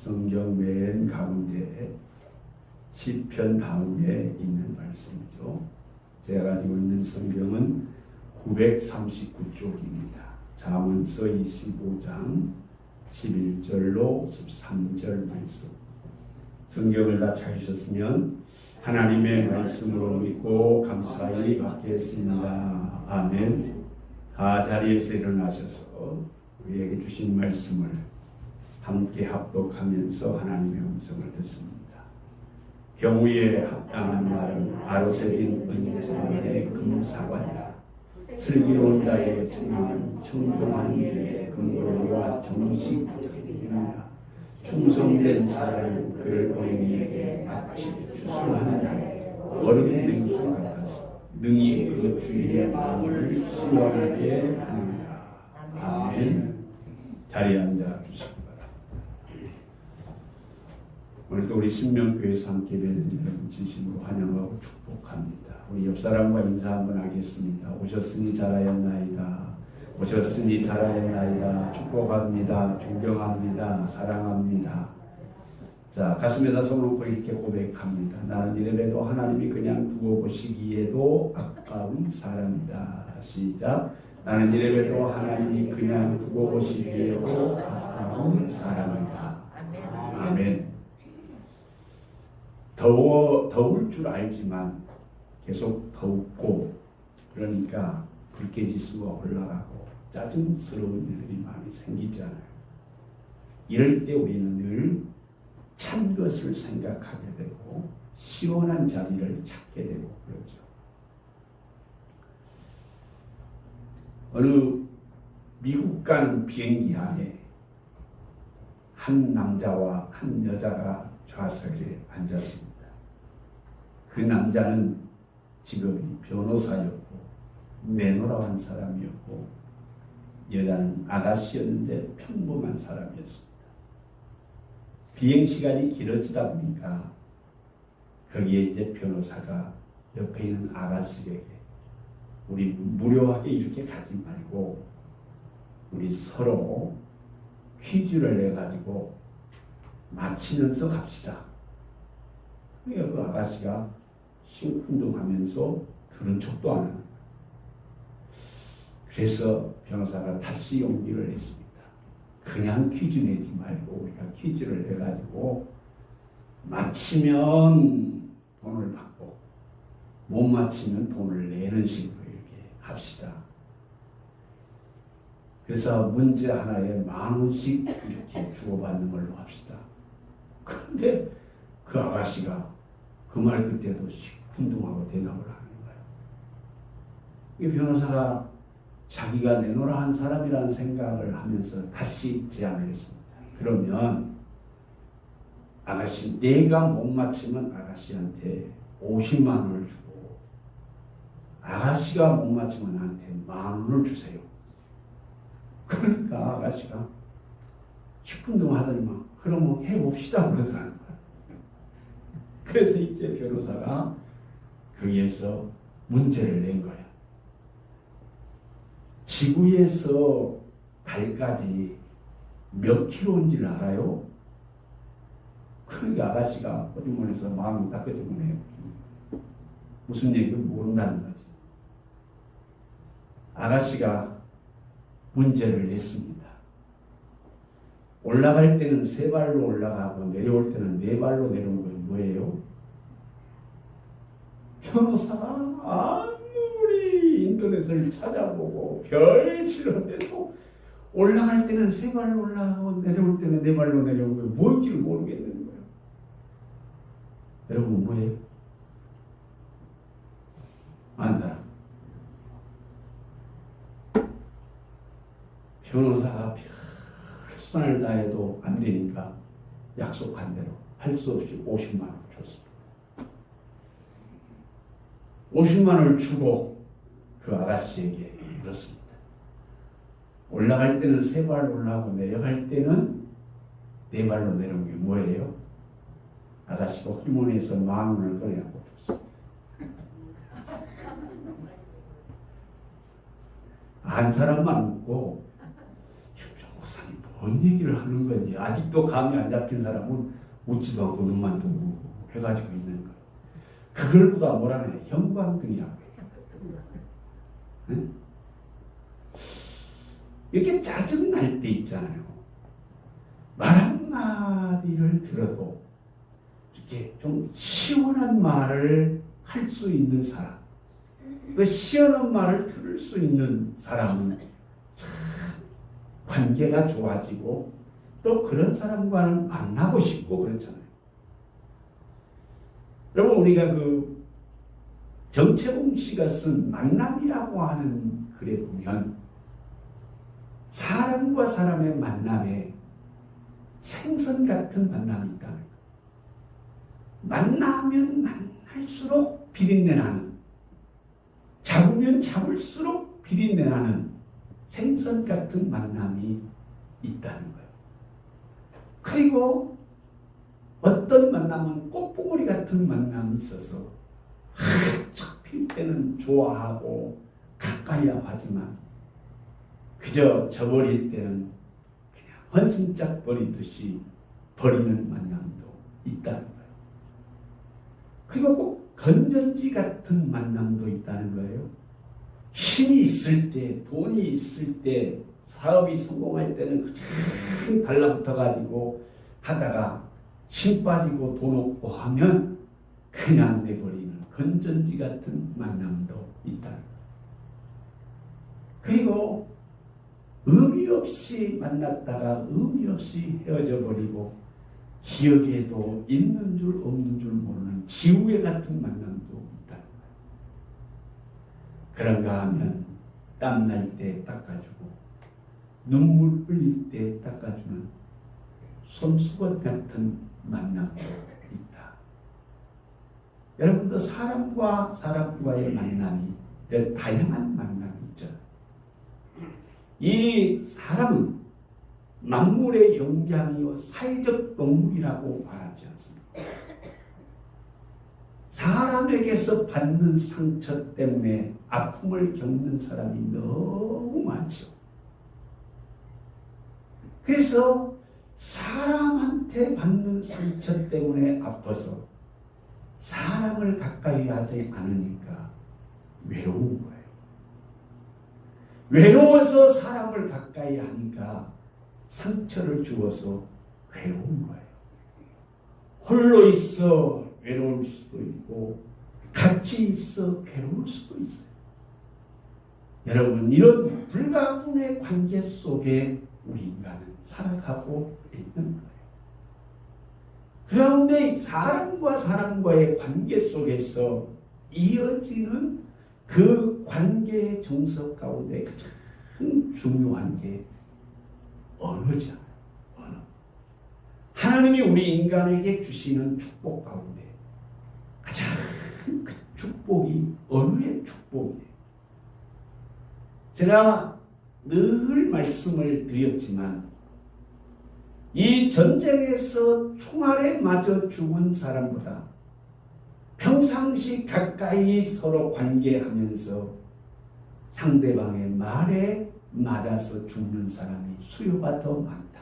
성경 맨 가운데 시편 다음에 있는 말씀이죠. 제가 가지고 있는 성경은 939쪽입니다. 잠언서 25장 11절로 13절 말씀. 성경을 다 찾으셨으면 하나님의 말씀으로 믿고 감사히 받겠습니다. 아멘. 다 자리에서 일어나셔서 우리에게 주신 말씀을 함께 합독하면서 하나님의 음성을 듣습니다. 경우에 합당한 말은 아로새긴 은총의 금사관이라. 슬기로운 자의 청은 청정한 길의 근거리와 정식이니라. 충성된 사람은 그를 보내니에게 마치 추수하는 날에 얼음 냉수 같아서 능히 그 주인의 마음을 시원하게 하느니라. 아멘. 자리에 앉아 주시기 바랍니다. 오늘도 우리 신명교회에서 함께 뵈는 여러분 진심으로 환영하고 축복합니다. 우리 옆 사람과 인사 한번 하겠습니다. 오셨으니 잘하였나이다. 오셨으니 잘하였나이다. 축복합니다. 존경합니다. 사랑합니다. 자, 가슴에다 손을 얹고 이렇게 고백합니다. 나는 이래봬도 하나님이 그냥 두고 보시기에도 아까운 사람이다. 시작. 나는 이래봬도 하나님이 그냥 두고 보시기에도 아까운 사람이다. 아멘. 더울 줄 알지만 계속 덥고 그러니까 불쾌지수가 올라가고 짜증스러운 일들이 많이 생기잖아요. 이럴 때 우리는 늘 찬 것을 생각하게 되고 시원한 자리를 찾게 되고 그러죠. 어느 미국 가는 비행기 안에 한 남자와 한 여자가 좌석에 앉았습니다. 그 남자는 직업이 변호사였고 내노라한 사람이었고 여자는 아가씨였는데 평범한 사람이었습니다. 비행시간이 길어지다 보니까 거기에 이제 변호사가 옆에 있는 아가씨에게 우리 무료하게 이렇게 가지 말고 우리 서로 퀴즈를 내가지고 맞히면서 갑시다. 그러니까 그 아가씨가 싱쿵둥하면서 들은 척도 안 하는. 그래서 변호사가 다시 용기를 냈습니다. 그냥 퀴즈 내지 말고 우리가 퀴즈를 내가지고 맞히면 돈을 받고 못 맞히면 돈을 내는 식으로 이렇게 합시다. 그래서 문제 하나에 10,000원씩 이렇게 주고받는 걸로 합시다. 그런데 그 아가씨가 그 말 그때도 시큰둥하고 대답을 하는 거예요. 이 변호사가 자기가 내놓으라 한 사람이라는 생각을 하면서 다시 제안을 했습니다. 그러면 아가씨, 내가 못 맞히면 아가씨한테 50만 원을 주고 아가씨가 못 맞히면 나한테 10,000원을 주세요. 그러니까 아가씨가 시큰둥하더니만 그러면 해봅시다 그러더라는 거예요. 그래서 이제 변호사가 거기에서 문제를 낸 거예요. 지구에서 달까지 몇 킬로인지를 알아요? 그러니까 아가씨가 호주머니에서 마음을 딱 끄집어내요. 무슨 얘기를 모른다는 거지. 아가씨가 문제를 냈습니다. 올라갈 때는 3발로 올라가고 내려올 때는 4발로 내려오는 건 뭐예요? 변호사가 아무리 인터넷을 찾아보고 별칠을 해도 올라갈 때는 3발로 올라가고 내려올 때는 4발로 내려오는 거예요. 뭔지를 모르겠는 거예요. 여러분 뭐예요? 아는 사람. 변호사가 최선을 다해도 안 되니까 약속한 대로 할 수 없이 50만 원을 줬습니다. 50만 원을 주고 그 아가씨에게 물었습니다. 올라갈 때는 3발로 올라가고 내려갈 때는 4발로 내려온 게 뭐예요? 아가씨가 호주머니에서 10,000원을 꺼내고 줬습니다. 안 사람만 묻고 변호사님 뭔 얘기를 하는 건지 아직도 감이 안 잡힌 사람은 웃지도 않고 눈만 뜨고 해가지고 있는 거예요. 그걸 보다 뭐라네? 형광등이라고 해요. 응? 이렇게 짜증날 때 있잖아요. 말 한마디를 들어도 이렇게 좀 시원한 말을 할 수 있는 사람, 그 시원한 말을 들을 수 있는 사람은 참 관계가 좋아지고 또 그런 사람과는 만나고 싶고 그렇잖아요. 여러분, 우리가 그 정채봉 씨가 쓴 만남이라고 하는 글에 보면 사람과 사람의 만남에 생선 같은 만남이 있다. 만나면 만날수록 비린내 나는, 잡으면 잡을수록 비린내 나는 생선 같은 만남이 있다는 거예요. 그리고 어떤 만남은 꽃봉오리 같은 만남이 있어서 한참 필 때는 좋아하고 가까이 하지만 그저 저버릴 때는 그냥 헌신짝 버리듯이 버리는 만남도 있다는 거예요. 그리고 꼭 건전지 같은 만남도 있다는 거예요. 힘이 있을 때, 돈이 있을 때, 사업이 성공할 때는 그냥 달라붙어가지고 하다가 힘 빠지고 돈 없고 하면 그냥 내버리는 건전지 같은 만남도 있다는 거예요. 그리고 의미 없이 만났다가 의미 없이 헤어져 버리고 기억에도 있는 줄 없는 줄 모르는 지우개 같은 만남도 있다는 거예요. 그런가 하면 땀날 때 닦아주고 눈물 흘릴 때 닦아주는 손수건 같은 만남도 있다. 여러분도 사람과 사람과의 만남이 다양한 만남이 있죠. 이 사람은 만물의 영장이요 사회적 동물이라고 말하지 않습니다. 사람에게서 받는 상처 때문에 아픔을 겪는 사람이 너무 많죠. 그래서 사람한테 받는 상처 때문에 아파서 사람을 가까이 하지 않으니까 외로운 거예요. 외로워서 사람을 가까이 하니까 상처를 주어서 괴로운 거예요. 홀로 있어 외로울 수도 있고 같이 있어 괴로울 수도 있어요. 여러분, 이런 불가분의 관계 속에 우리 인간은 살아가고 있는 거예요. 그런데 사람과 사람과의 관계 속에서 이어지는 그 관계의 정석 가운데 가장 중요한 게 언어잖아요. 언어. 하나님이 우리 인간에게 주시는 축복 가운데 가장 그 축복이 언어의 축복이에요. 제가 늘 말씀을 드렸지만 이 전쟁에서 총알에 맞아 죽은 사람보다 평상시 가까이 서로 관계하면서 상대방의 말에 맞아서 죽는 사람이 수요가 더 많다.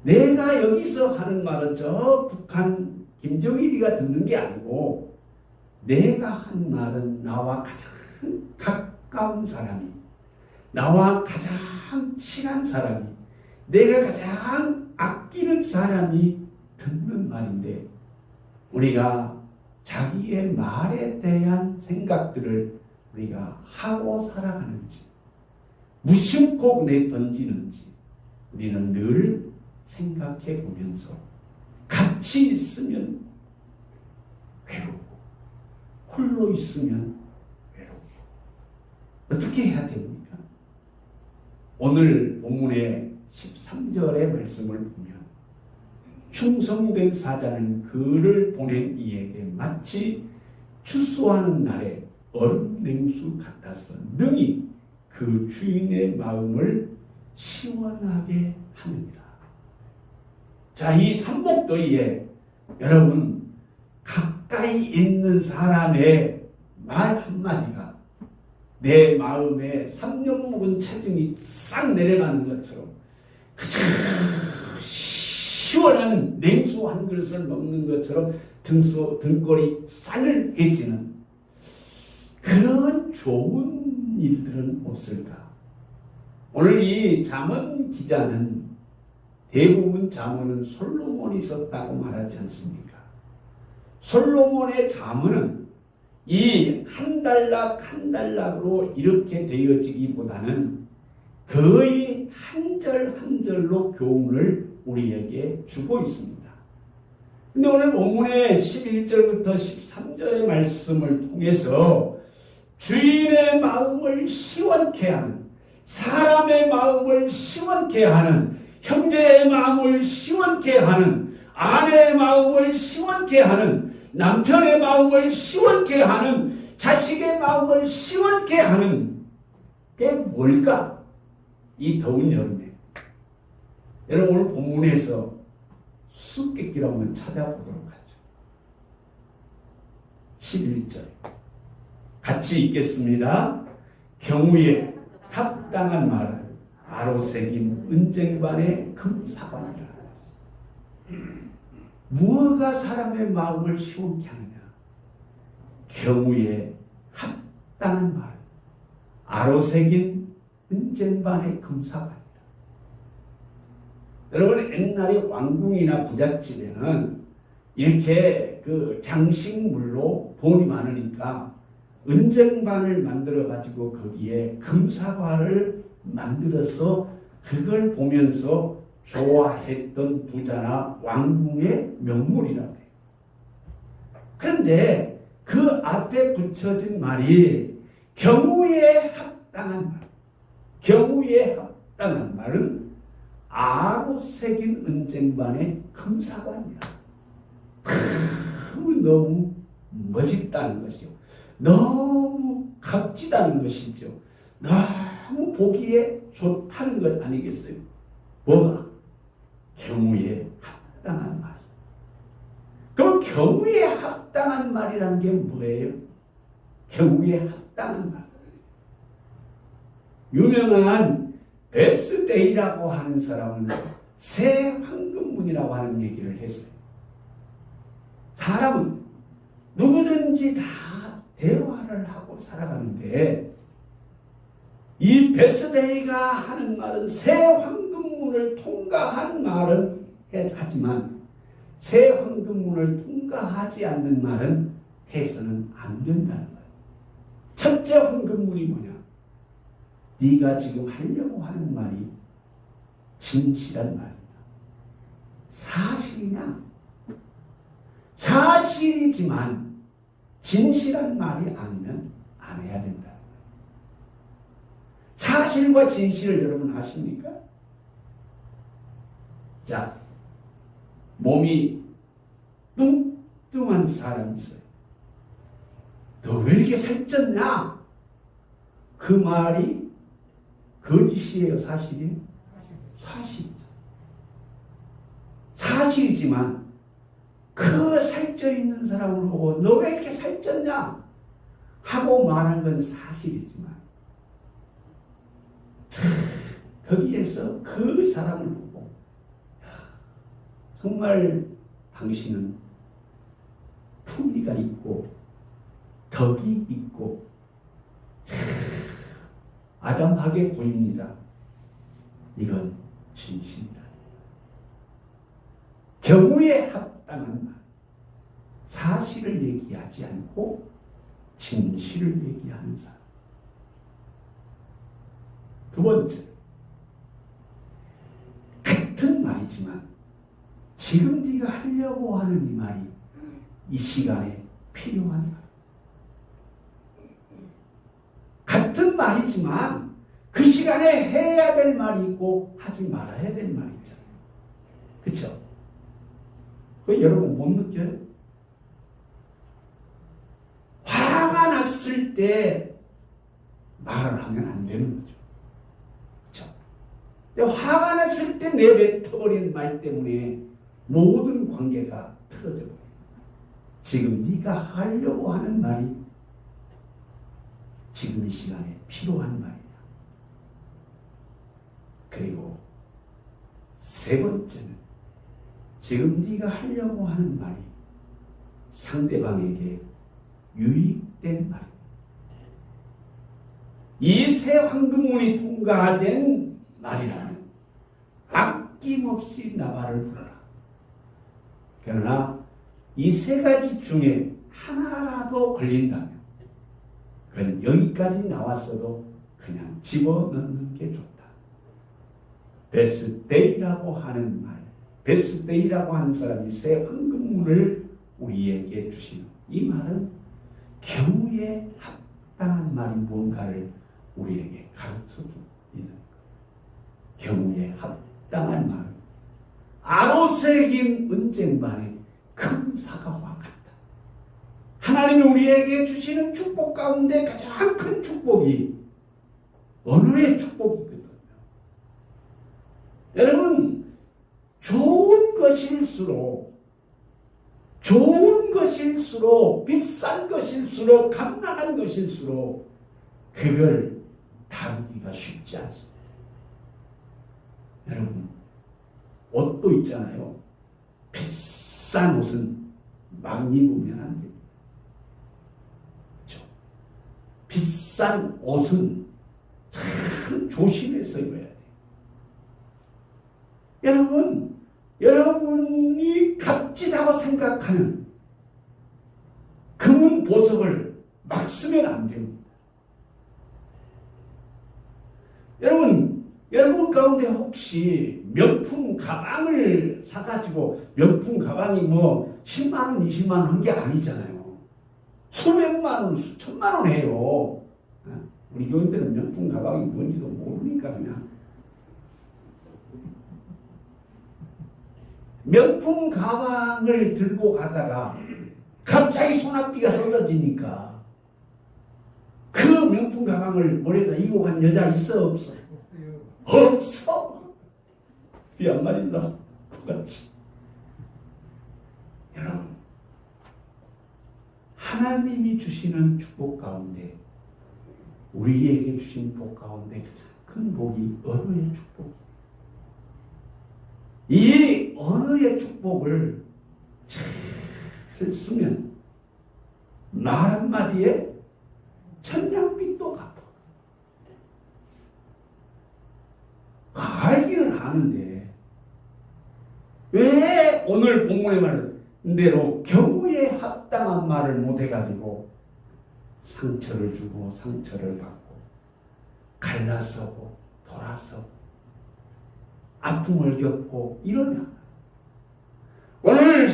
내가 여기서 하는 말은 저 북한 김정일이가 듣는 게 아니고 내가 한 말은 나와 가장 가까운 사람이, 나와 가장 친한 사람이, 내가 가장 아끼는 사람이 듣는 말인데 우리가 자기의 말에 대한 생각들을 우리가 하고 살아가는지 무심코 내던지는지 우리는 늘 생각해 보면서 같이 있으면 외롭고 홀로 있으면 외롭고 어떻게 해야 됩니까? 오늘 본문의 13절의 말씀을 보면 충성된 사자는 그를 보낸 이에게 마치 추수하는 날에 얼음 냉수 같아서 능히 그 주인의 마음을 시원하게 하느니라. 자, 이 삼복도에 여러분 가까이 있는 사람의 말 한마디가 내 마음에 3년 묵은 체증이 싹 내려가는 것처럼 시원한 냉수 한 그릇을 먹는 것처럼 등골이 싸늘해지는 그런 좋은 일들은 없을까? 오늘 이 잠언 기자는 대부분 잠언은 솔로몬이 썼다고 말하지 않습니까? 솔로몬의 잠언은 이 한 단락 한 단락으로 이렇게 되어지기보다는 거의 한 절 한 절로 교훈을 우리에게 주고 있습니다. 근데 오늘 본문의 11절부터 13절의 말씀을 통해서 주인의 마음을 시원케 하는, 사람의 마음을 시원케 하는, 형제의 마음을 시원케 하는, 아내의 마음을 시원케 하는, 남편의 마음을 시원케 하는, 자식의 마음을 시원케 하는 게 뭘까? 이 더운 여름에. 여러분 오늘 본문에서 수수께끼를 한번 찾아보도록 하죠. 11절 같이 읽겠습니다. 경우에 합당한 말을 아로새긴 은쟁반의 금사관이라. 무엇가 사람의 마음을 시원케 하느냐? 경우에 합당한 말, 아로새긴 은쟁반의 금사관이라. 여러분 옛날에 왕궁이나 부잣집에는 이렇게 그 장식물로 돈이 많으니까 은쟁반을 만들어 가지고 거기에 금사과를 만들어서 그걸 보면서 좋아했던 부자나 왕궁의 명물이라고 해요. 그런데 그 앞에 붙여진 말이 경우에 합당한 말. 경우에 합당한 말은 아로새긴 은쟁반의 금사관이라. 너무 멋있다는 것이요. 너무 값지다는 것이죠. 너무 보기에 좋다는 것 아니겠어요? 뭐가? 경우에 합당한 말. 그럼 경우에 합당한 말이라는 게 뭐예요? 경우에 합당한 말. 유명한 베스데이라고 하는 사람은 새 황금문이라고 하는 얘기를 했어요. 사람은 누구든지 다 대화를 하고 살아가는데 이 베스데이가 하는 말은 새 황금문을 통과한 말은 하지만 새 황금문을 통과하지 않는 말은 해서는 안 된다는 거예요. 첫째 황금문이 뭐냐? 네가 지금 하려고 하는 말이 진실한 말이냐? 사실이냐? 사실이지만 진실한 말이 아니면 안 해야 된다. 사실과 진실을 여러분 아십니까? 자, 몸이 뚱뚱한 사람이 있어요. 너 왜 이렇게 살쪘냐? 그 말이 거짓이에요, 사실이에요? 사실이죠. 사실이지만 그 살쪄 있는 사람을 보고 너 왜 이렇게 살쪘냐? 하고 말한 건 사실이지만 거기에서 그 사람을 보고 정말 당신은 품위가 있고 덕이 있고 아담하게 보입니다. 이건 진실이다. 경우에 합당한 말, 사실을 얘기하지 않고 진실을 얘기하는 사람. 두 번째, 같은 말이지만 지금 네가 하려고 하는 이 말이 이 시간에 필요한 말. 같은 말이지만 그 시간에 해야 될 말이 있고 하지 말아야 될 말이 있잖아요. 그렇죠? 그 여러분 못 느껴요? 화가 났을 때 말을 하면 안 되는 거죠. 그렇죠? 근데 화가 났을 때 내뱉어버린 말 때문에 모든 관계가 틀어져 버려요. 지금 네가 하려고 하는 말이 지금 이 시간에 필요한 말이야. 그리고 세 번째는 지금 네가 하려고 하는 말이 상대방에게 유익된 말. 이 세 황금문이 통과된 말이라면 아낌없이 나발을 불어라. 그러나 이 세 가지 중에 하나라도 걸린다면 그건 여기까지 나왔어도 그냥 집어넣는 게 좋다. 베스데이라고 하는 말, 베스데이라고 하는 사람이 새 황금문을 우리에게 주시는 이 말은 경우에 합당한 말이 뭔가를 우리에게 가르쳐주고 있는 것. 경우에 합당한 말은 아로새긴 은쟁반의 큰 사과와 같다. 하나님이 우리에게 주시는 축복 가운데 가장 큰 축복이 언어의 축복이거든요. 여러분, 좋은 것일수록 비싼 것일수록 값나간 것일수록 그걸 다루기가 쉽지 않습니다. 여러분, 옷도 있잖아요. 비싼 옷은 막 입으면 안 됩니다. 그렇죠? 비싼 옷은 참 조심해서 입어야 돼요. 여러분이 값지다고 생각하는 금은 보석을 막 쓰면 안 됩니다. 여러분 가운데 혹시 명품 가방을 사가지고, 명품 가방이 뭐 10만원, 20만원 한 게 아니잖아요. 수백만원, 수천만원 해요. 우리 교인들은 명품 가방이 뭔지도 모르니까 그냥. 명품 가방을 들고 가다가 갑자기 손앞비가 쏟아지니까 그 명품 가방을 머리에다 이고 간 여자 있어, 없어? 없어. 비 안 맞는다. 똑같이. 여러분, 하나님이 주시는 축복 가운데, 우리에게 주신 복 가운데 가장 큰 복이 언어의 축복. 이 언어의 축복을 잘 쓰면 말 한마디에 천냥빚도 갚아. 알기는 아는데 왜 오늘 본문의 말대로 경우에 합당한 말을 못해가지고 상처를 주고 상처를 받고 갈라서고 돌아서고 아픔을 겪고 이러냐. 오늘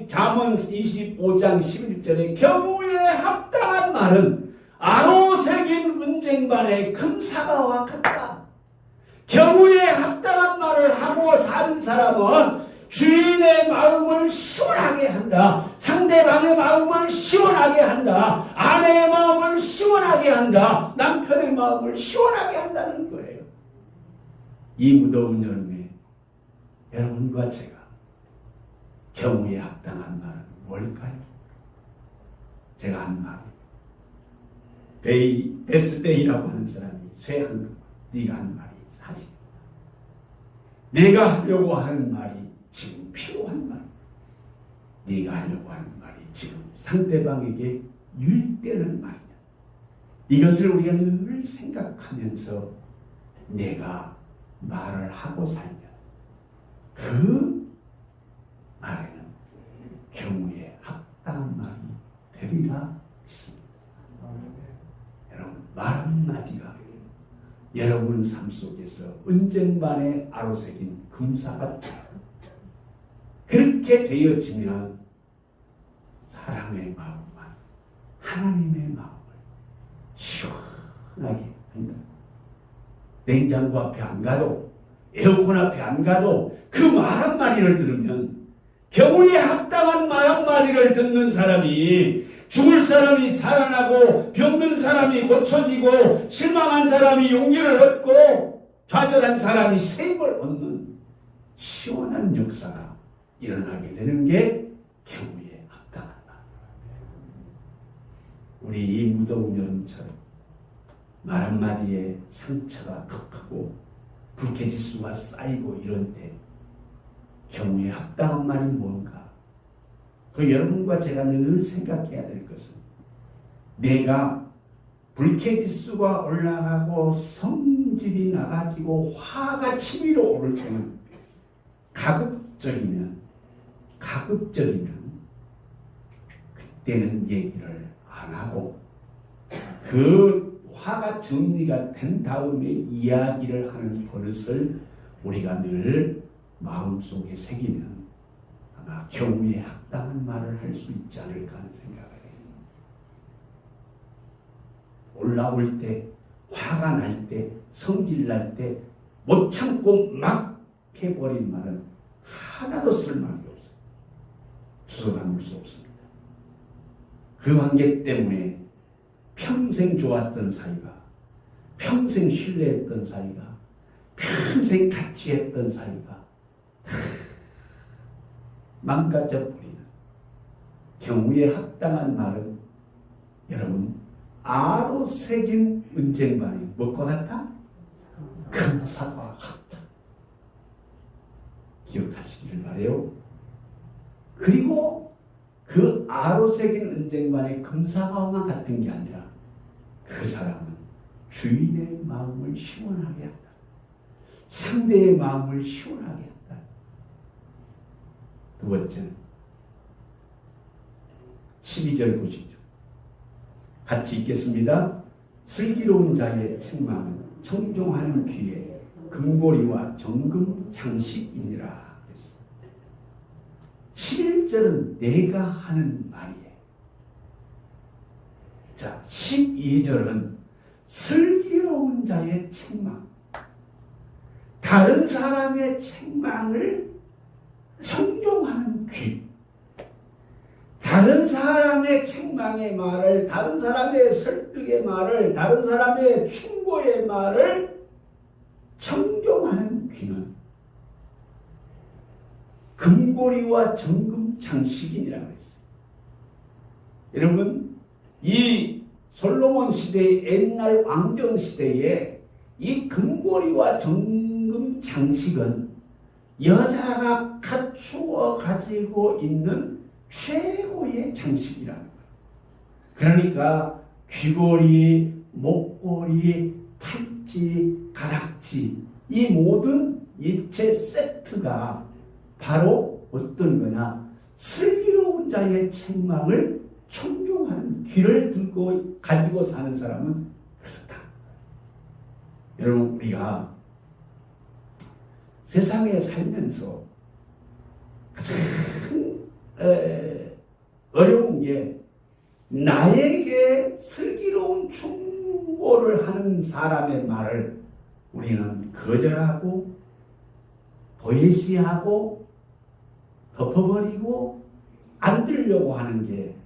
잠언 25장 11절에 경우에 합당한 말은 아로새긴 은쟁반의 금사과와 같다. 경우에 합당한 말을 하고 사는 사람은 주인의 마음을 시원하게 한다. 상대방의 마음을 시원하게 한다. 아내의 마음을 시원하게 한다. 남편의 마음을 시원하게 한다는 거예요. 이 무더운 여름에 여러분과 제가 경우에 합당한 말은 뭘까요? 제가 한 말이 베스데이라고 하는 사람이 쇠한 네가 한 말이 사실 내가 하려고 하는 말이 지금 필요한 말, 네가 하려고 하는 말이 지금 상대방에게 유익되는 말이야. 이것을 우리가 늘 생각하면서 내가 말을 하고 살면 그 말에는 경우에 합당한 말이 되리라 믿습니다. 여러분, 말 한마디가 여러분 삶 속에서 은쟁반에 아로새긴 금사같은 그렇게 되어지면 사람의 마음만 하나님의 마음을 시원하게 한다. 냉장고 앞에 안 가도 에어컨 앞에 안 가도 그 말 한마디를 들으면 경우에 합당한 말 한마디를 듣는 사람이 죽을 사람이 살아나고 병든 사람이 고쳐지고 실망한 사람이 용기를 얻고 좌절한 사람이 새 힘을 얻는 시원한 역사가 일어나게 되는 게 경우에 합당한 말. 우리 이 무더운 여름처럼 말 한마디에 상처가 더 크고 불쾌지수가 쌓이고 이런 때 경우에 합당한 말이 뭔가? 그 여러분과 제가 늘 생각해야 될 것은 내가 불쾌지수가 올라가고 성질이 나가지고 화가 치밀어 오를 때는 가급적이면 그때는 얘기를 안 하고 그 화가 정리가 된 다음에 이야기를 하는 버릇을 우리가 늘 마음속에 새기면 아마 경우에 합당한 말을 할 수 있지 않을까 하는 생각을 해요. 올라올 때, 화가 날 때, 성질 날 때 못 참고 막 해버린 말은 하나도 쓸말이 없어요. 주워 담을 수 없습니다. 그 관계 때문에 평생 좋았던 사이가, 평생 신뢰했던 사이가, 평생 같이 했던 사이가 망가져버리는 경우에 합당한 말은 여러분 아로 새긴 은쟁반이 무엇과 같다? 금사와 같다. 기억하시기를 바라요. 그리고 그 아로 새긴 은쟁반의 금사과만 같은 게 아니라 그 사람은 주인의 마음을 시원하게 한다. 상대의 마음을 시원하게 한다. 두 번째는 12절 보시죠. 같이 읽겠습니다. 슬기로운 자의 책망은 청종하는 귀에 금고리와 정금 장식이니라. 11절은 내가 하는 말이에요. 자, 12절은 슬기로운 자의 책망. 다른 사람의 책망을 청종하는 귀. 다른 사람의 책망의 말을, 다른 사람의 설득의 말을, 다른 사람의 충고의 말을 청종하는 귀는 금고리와 정금 장식이라고 했어요. 여러분, 이 솔로몬 시대의 옛날 왕정 시대에 이 금고리와 정금 장식은 여자가 갖추어 가지고 있는 최고의 장식이라는 거예요. 그러니까 귀걸이, 목걸이, 팔찌, 가락지 이 모든 일체 세트가 바로 어떤 거냐? 슬기로운 자의 책망을 청종하는 귀를 들고 가지고 사는 사람은 그렇다. 여러분, 우리가 세상에 살면서 가장 어려운 게 나에게 슬기로운 충고를 하는 사람의 말을 우리는 거절하고 도외시하고 덮어버리고 안 들려고 하는 게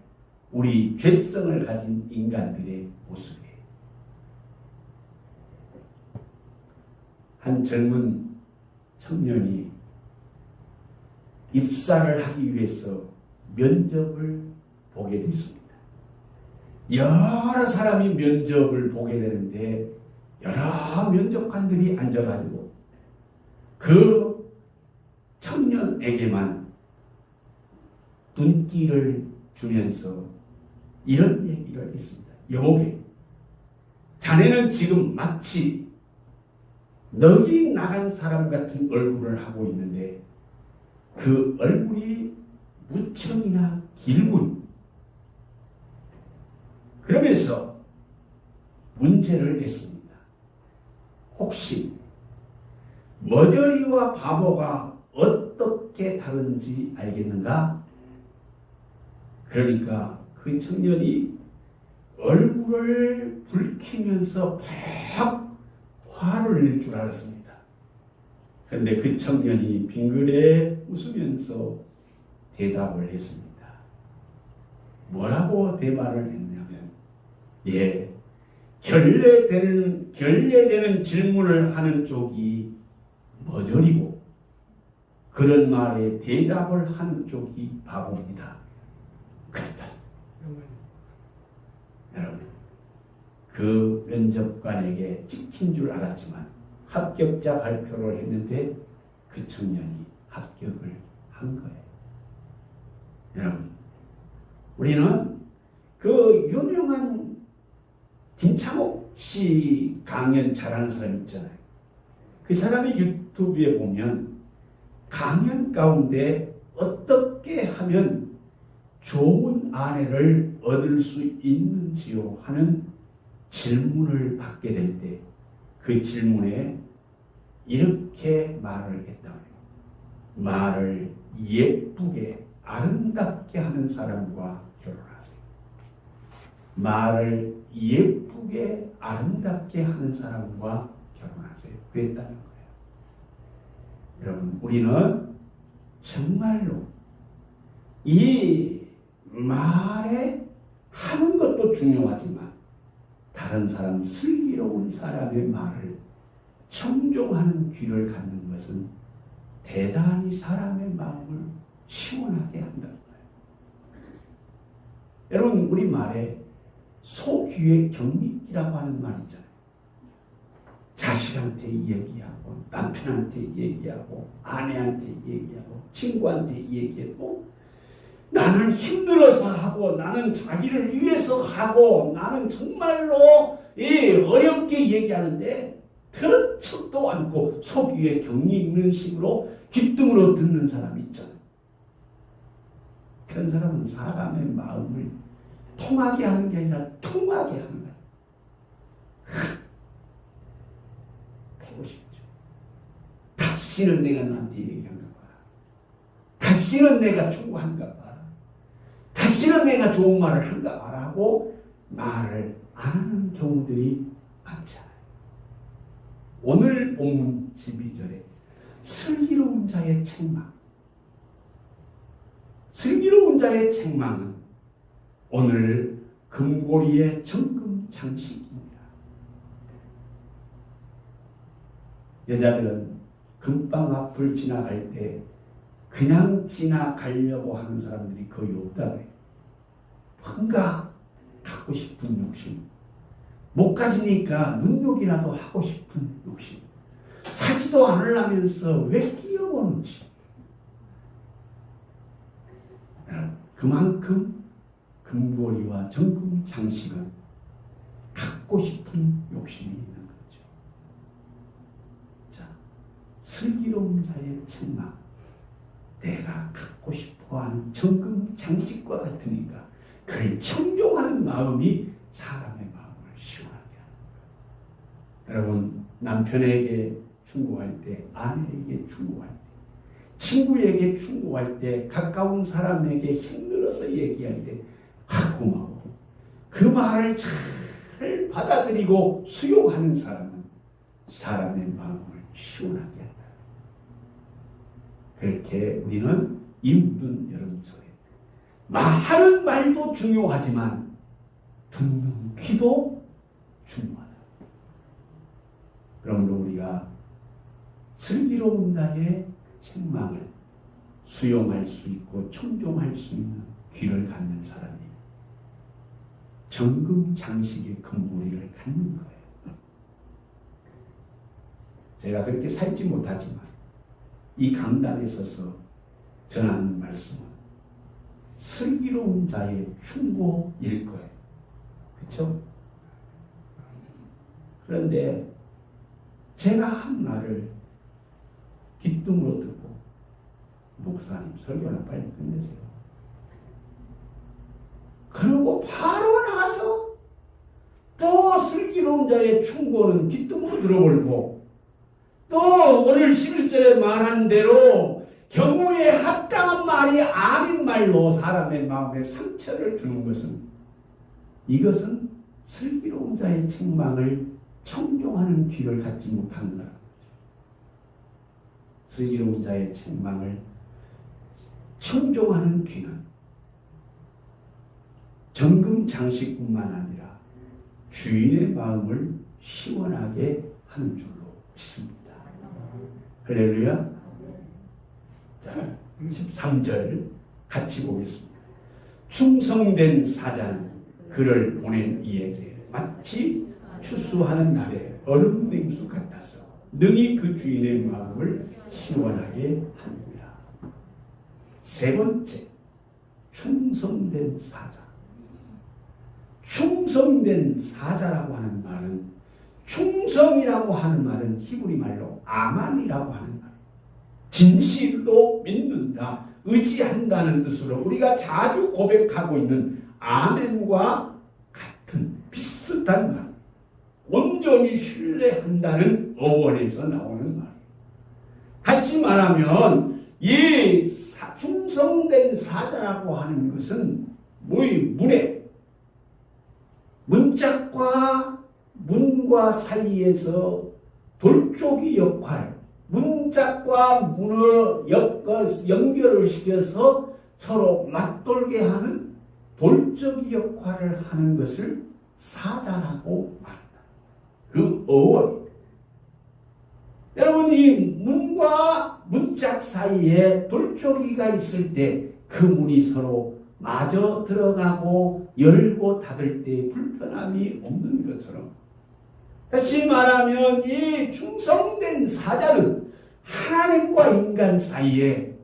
우리 죄성을 가진 인간들의 모습이에요. 한 젊은 청년이 입사를 하기 위해서 면접을 보게 됐습니다. 여러 사람이 면접을 보게 되는데 여러 면접관들이 앉아가지고 그 청년에게만 눈길을 주면서 이런 얘기를 했습니다. 여보게, 자네는 지금 마치 넋이 나간 사람 같은 얼굴을 하고 있는데 그 얼굴이 무척이나 길군. 그러면서 문제를 냈습니다. 혹시 머저리와 바보가 어떻게 다른지 알겠는가? 그러니까 그 청년이 얼굴을 붉히면서 팍 화를 낼 줄 알았습니다. 그런데 그 청년이 빙그레 웃으면서 대답을 했습니다. 뭐라고 대답을 했냐면, 결례되는 질문을 하는 쪽이 머저리고 그런 말에 대답을 하는 쪽이 바보입니다. 그랬다. 여러분, 그 면접관에게 찍힌 줄 알았지만 합격자 발표를 했는데 그 청년이 합격을 한 거예요. 여러분, 우리는 그 유명한 김창옥 씨 강연 잘하는 사람 있잖아요. 그 사람의 유튜브에 보면 강연 가운데 어떻게 하면 좋은 아내를 얻을 수 있는지요 하는 질문을 받게 될 때 그 질문에 이렇게 말을 했다고요. 말을 예쁘게 아름답게 하는 사람과 결혼하세요. 말을 예쁘게 아름답게 하는 사람과 결혼하세요. 그랬다는 거예요. 여러분, 우리는 정말로 이 말에 하는 것도 중요하지만 다른 사람, 슬기로운 사람의 말을 청종하는 귀를 갖는 것은 대단히 사람의 마음을 시원하게 한다는 거예요. 여러분, 우리 말에 소귀의 경리기라고 하는 말 있잖아요. 자식한테 얘기하고 남편한테 얘기하고 아내한테 얘기하고 친구한테 얘기하고 나는 힘들어서 하고 나는 자기를 위해서 하고 나는 정말로 어렵게 얘기하는데 들은 척도 않고 속위에 격리 있는 식으로 귓등으로 듣는 사람이 있잖아요. 그런 사람은 사람의 마음을 통하게 하는 게 아니라 통하게 하는 거예요. 배고 싶죠. 다시는 내가 나한테 얘기한가 봐. 다시는 내가 충고한가 봐. 다시는 내가 좋은 말을 한가 봐라고 말을 안 하는 경우들이 많잖아요. 오늘 본문 12절에 슬기로운 자의 책망. 슬기로운 자의 책망은 오늘 금고리의 정금 장식입니다. 여자들은 금방 앞을 지나갈 때 그냥 지나가려고 하는 사람들이 거의 없다고 해요. 뭔가 갖고 싶은 욕심. 못 가지니까 눈욕이라도 하고 싶은 욕심. 사지도 않으려면서 왜 끼어보는지. 그만큼 금고리와 정금 장식은 갖고 싶은 욕심이 있는 거죠. 자, 슬기로운 자의 책망. 내가 갖고 싶어하는 정금 장식과 같으니까 그를 청종하는 마음이 사람의 마음을 시원하게 하는 거예요. 여러분, 남편에게 충고할 때, 아내에게 충고할 때, 친구에게 충고할 때, 가까운 사람에게 힘들어서 얘기할 때 고마워. 그 말을 잘 받아들이고 수용하는 사람은 사람의 마음을 시원하게 한다. 그렇게 우리는 이 묻은 여름속에 하는 말도 중요하지만 듣는 귀도 중요하다. 그러므로 우리가 슬기로운 자의 책망을 수용할 수 있고 청종할 수 있는 귀를 갖는 사람이 정금 장식의 금고리를 갖는 거예요. 제가 그렇게 살지 못하지만 이 강단에 서서 전하는 말씀은 슬기로운 자의 충고일 거예요. 그렇죠? 그런데 제가 한 말을 귓등으로 듣고 목사님 설교나 빨리 끝내세요. 그리고 바로 나가서 또 슬기로운 자의 충고는 귓등으로 들어버리고 또 오늘 11절에 말한 대로 경우에 합당한 말이 아닌 말로 사람의 마음에 상처를 주는 것은 이것은 슬기로운 자의 책망을 청종하는 귀를 갖지 못한다. 슬기로운 자의 책망을 청종하는 귀는 정금 장식뿐만 아니라 주인의 마음을 시원하게 하는 줄로 믿습니다. 할렐루야. 자, 13절 같이 보겠습니다. 충성된 사자는 그를 보낸 이에게 마치 추수하는 날에 얼음 냉수 같아서 능히 그 주인의 마음을 시원하게 합니다. 세 번째, 충성된 사자. 충성된 사자라고 하는 말은, 충성이라고 하는 말은 히브리 말로 아만이라고 하는 말. 진실로 믿는다, 의지한다는 뜻으로 우리가 자주 고백하고 있는 아멘과 같은 비슷한 말. 온전히 신뢰한다는 어원에서 나오는 말. 다시 말하면 이 충성된 사자라고 하는 것은 문짝과 문과 사이에서 돌쪽이 역할, 문짝과 문을 연결을 시켜서 서로 맞돌게 하는 돌적이 역할을 하는 것을 사자라고 말합니다. 그 어원. 여러분, 이 문과 문짝 사이에 돌쪽이가 있을 때 그 문이 서로 마저 들어가고 열고 닫을 때 불편함이 없는 것처럼, 다시 말하면 이 충성된 사자는 하나님과 인간 사이에,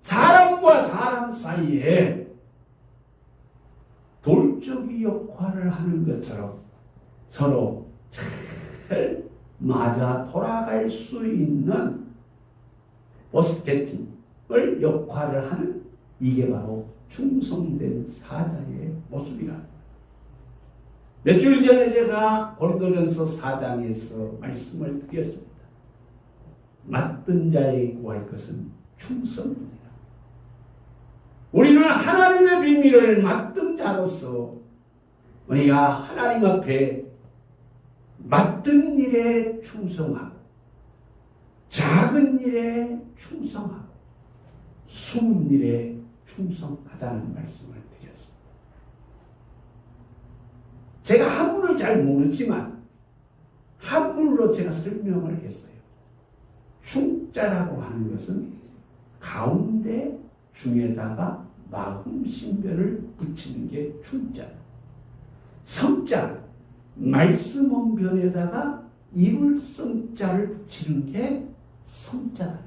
사람과 사람 사이에 돌적이 역할을 하는 것처럼 서로 잘 맞아 돌아갈 수 있는 버스케팅을 역할을 하는, 이게 바로 충성된 사자의 모습이라. 몇 주일 전에 제가 고린도전서 4장에서 말씀을 드렸습니다. 맞든 자에 구할 것은 충성입니다. 우리는 하나님의 비밀을 맞든 자로서 우리가 하나님 앞에 맞든 일에 충성하고, 작은 일에 충성하고, 숨은 일에 충성하자는 말씀을 드렸습니다. 제가 한문을 잘 모르지만 한문으로 제가 설명을 했어요. 충자라고 하는 것은 가운데 중에다가 마음 신별을 붙이는 게 충자. 성자, 말씀 원변에다가 이룰 성자를 붙이는 게 성자다.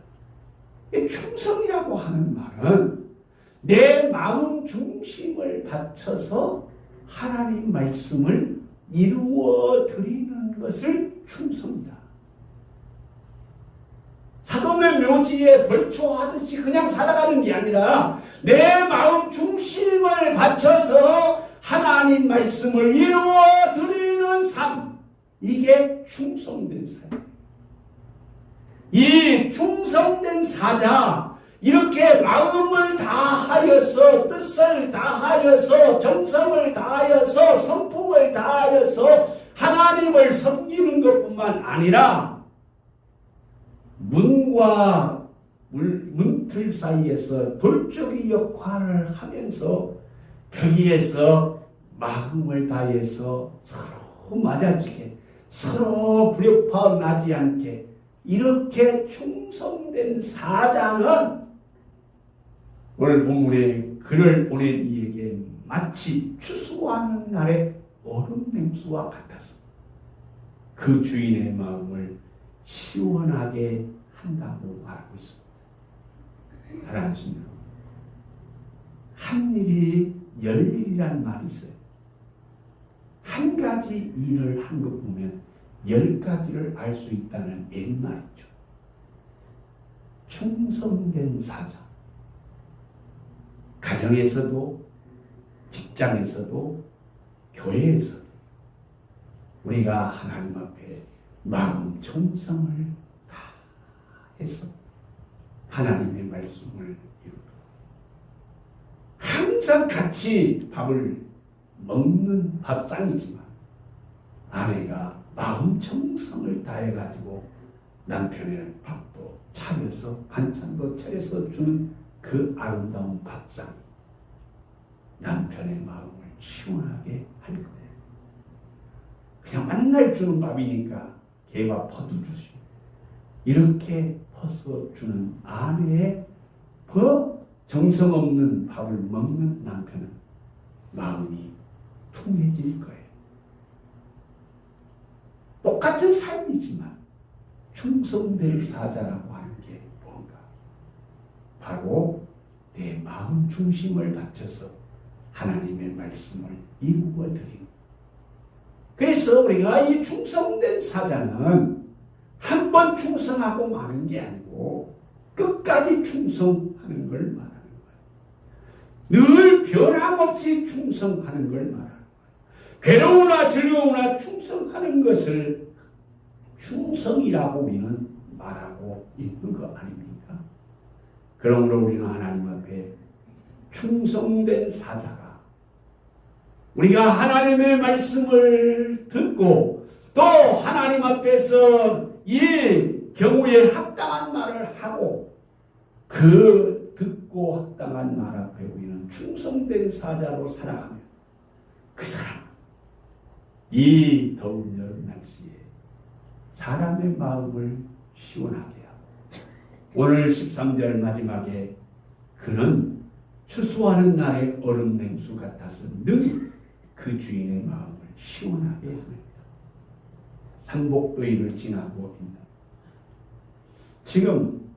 충성이라고 하는 말은 내 마음 중심을 바쳐서 하나님 말씀을 이루어 드리는 것을 충성이다. 사돈의 묘지에 벌초하듯이 그냥 살아가는 게 아니라 내 마음 중심을 바쳐서 하나님 말씀을 이루어 드리는 삶, 이게 충성된 사자. 이 충성된 사자, 이렇게 마음을 다하여서, 뜻을 다하여서, 정성을 다하여서, 성품을 다하여서 하나님을 섬기는 것뿐만 아니라 문과 문틀 사이에서 돌적이 역할을 하면서 거기에서 마음을 다해서 서로 맞아지게, 서로 불협화 나지 않게, 이렇게 충성된 사자는 오늘 본문에 글을 보낸 이에게 마치 추수하는 날의 얼음 냉수와 같아서 그 주인의 마음을 시원하게 한다고 말하고 있습니다. 사랑하시는 여러분, 한 일이 열 일이라는 말이 있어요. 한 가지 일을 한 것 보면 10가지를 알 수 있다는 옛말이죠. 충성된 사자. 가정에서도, 직장에서도, 교회에서도 우리가 하나님 앞에 마음 충성을 다해서 하나님의 말씀을 이루고, 항상 같이 밥을 먹는 밥상이지만 아내가 마음 정성을 다해가지고 남편의 밥도 차려서, 반찬도 차려서 주는 그 아름다운 밥상, 남편의 마음을 시원하게 할 거예요. 그냥 맨날 주는 밥이니까 개밥 퍼도 주시고, 이렇게 퍼서 주는 아내의 그 정성 없는 밥을 먹는 남편은 마음이 퉁해질 거예요. 똑같은 삶이지만 충성된 사자라고 하는 게 뭔가? 바로 내 마음 중심을 바쳐서 하나님의 말씀을 이루어 드리는. 그래서 우리가 이 충성된 사자는 한 번 충성하고 마는 게 아니고 끝까지 충성하는 걸 말하는 거예요. 늘 변함없이 충성하는 걸 말하는 거예요. 괴로우나 즐거우나 충성하는 것을 충성이라고 우리는 말하고 있는 거 아닙니까? 그러므로 우리는 하나님 앞에 충성된 사자가 우리가 하나님의 말씀을 듣고 또 하나님 앞에서 이 경우에 합당한 말을 하고 그 듣고 합당한 말 앞에 우리는 충성된 사자로 살아가면 그 사람 이 더운 여름 날씨에 사람의 마음을 시원하게 하고 오늘 13절 마지막에 그는 추수하는 날의 얼음 냉수 같아서 늘 그 주인의 마음을 시원하게 합니다. 삼복의를 지나고 있는 지금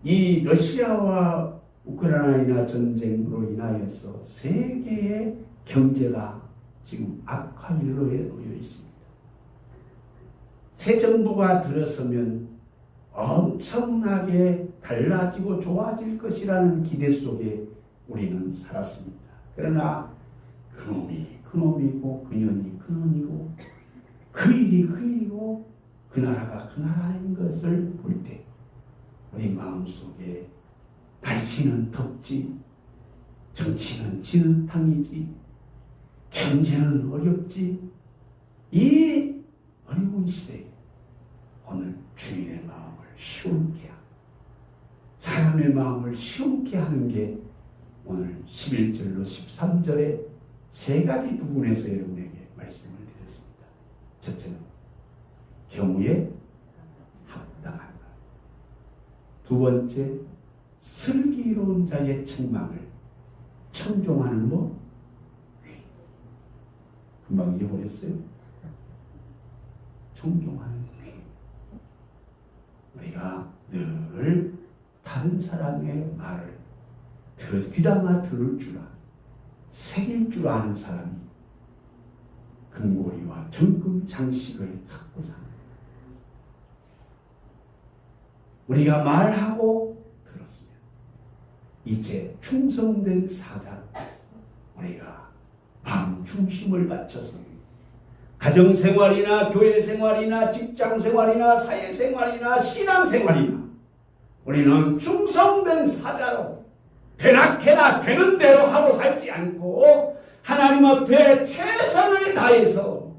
이 러시아와 우크라이나 전쟁으로 인하여서 세계의 경제가 지금 악화일로에 놓여 있습니다. 새 정부가 들어서면 엄청나게 달라지고 좋아질 것이라는 기대 속에 우리는 살았습니다. 그러나 그놈이 그놈이고 그년이 그년이고 그 일이 그 일이고 그 나라가 그 나라인 것을 볼 때 우리 마음속에 날씨는 덥지, 정치는 진흙탕이지, 경제는 어렵지, 이 어려운 시대에 오늘 주인의 마음을 시원케 하고 사람의 마음을 시원케 하는 게 오늘 11절로 13절에 세 가지 부분에서 여러분에게 말씀을 드렸습니다. 첫째는 경우에 합당한 말. 두 번째, 슬기로운 자의 책망을 청종하는 뭐? 금방 잊어버렸어요. 청종하는 귀. 우리가 늘 다른 사람의 말을 귀담아 들을 줄 아는, 새길 줄 아는 사람이 금고리와 정금 장식을 갖고 사는 거예요. 우리가 말하고 들었으면 이제 충성된 사자로 우리가 마음 중심을 바쳐서 가정생활이나 교회생활이나 직장생활이나 사회생활이나 신앙생활이나 우리는 충성된 사자로 되나케나 되는 대로 하고 살지 않고 하나님 앞에 최선을 다해서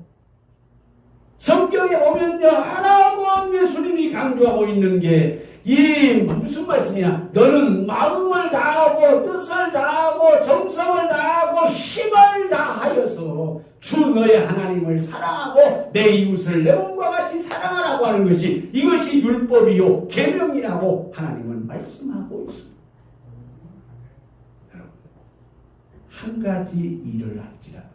성경에 보면요 하나님 예수님이 강조하고 있는 게 이 무슨 말씀이냐 너는 마음을 다하고 뜻을 다하고 정성을 다하고 힘을 다하여서 주 너의 하나님을 사랑하고 내 이웃을 내 몸과 같이 사랑하라고 하는 것이 이것이 율법이요 계명이라고 하나님은 말씀하고 있습니다. 여러분 한 가지 일을 할지라도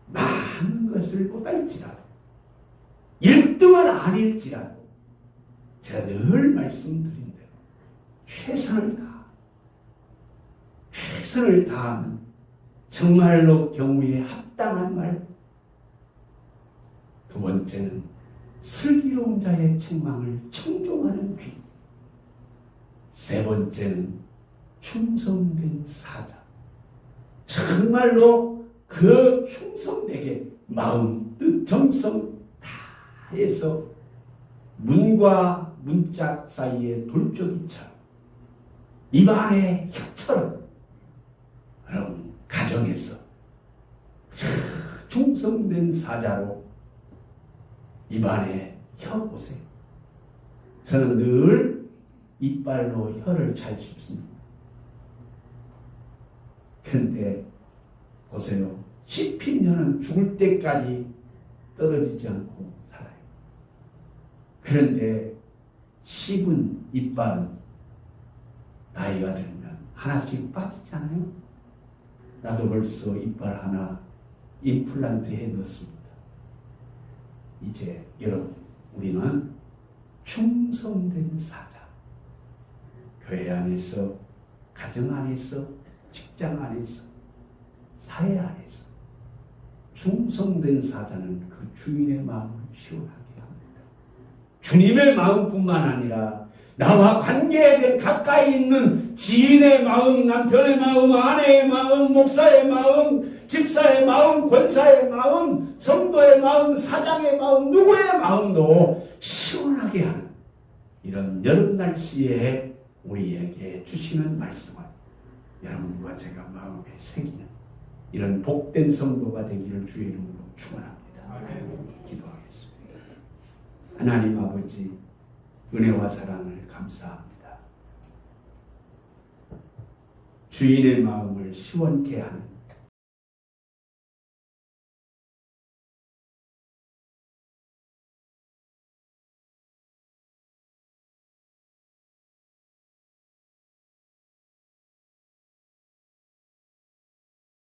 많은 것을 못할지라도 1등을 아닐지라도 제가 늘 말씀드린 대로 최선을 다하는 정말로 경우에 합당한 말. 두 번째는 슬기로운 자의 책망을 청종하는 귀. 세 번째는 충성된 사자. 정말로 그 충성되게 마음, 뜻, 정성 다 해서 문과 문짝 사이에 돌적이처럼 입안에 혀처럼 여러분 가정에서 충성된 사자로 입안에 혀 보세요. 저는 늘 이빨로 혀를 잘 씹습니다. 그런데 보세요. 씹힌 혀는 죽을 때까지 떨어지지 않고 살아요. 그런데 씹은 이빨은 나이가 들면 하나씩 빠지잖아요. 나도 벌써 이빨 하나 임플란트 해 넣었습니다. 이제 여러분, 우리는 충성된 사자. 교회 안에서, 가정 안에서, 직장 안에서, 사회 안에서 충성된 사자는 그 주인의 마음을 시원하게 합니다. 주님의 마음뿐만 아니라 나와 관계된 가까이 있는 지인의 마음, 남편의 마음, 아내의 마음, 목사의 마음, 집사의 마음, 권사의 마음, 성도의 마음, 사장의 마음, 누구의 마음도 시원하게 하는 이런 여름 날씨에 우리에게 주시는 말씀을 여러분과 제가 마음에 새기는 이런 복된 성도가 되기를 주의 이름으로 축원합니다. 기도하겠습니다. 하나님 아버지, 은혜와 사랑을 감사합니다. 주인의 마음을 시원케 하는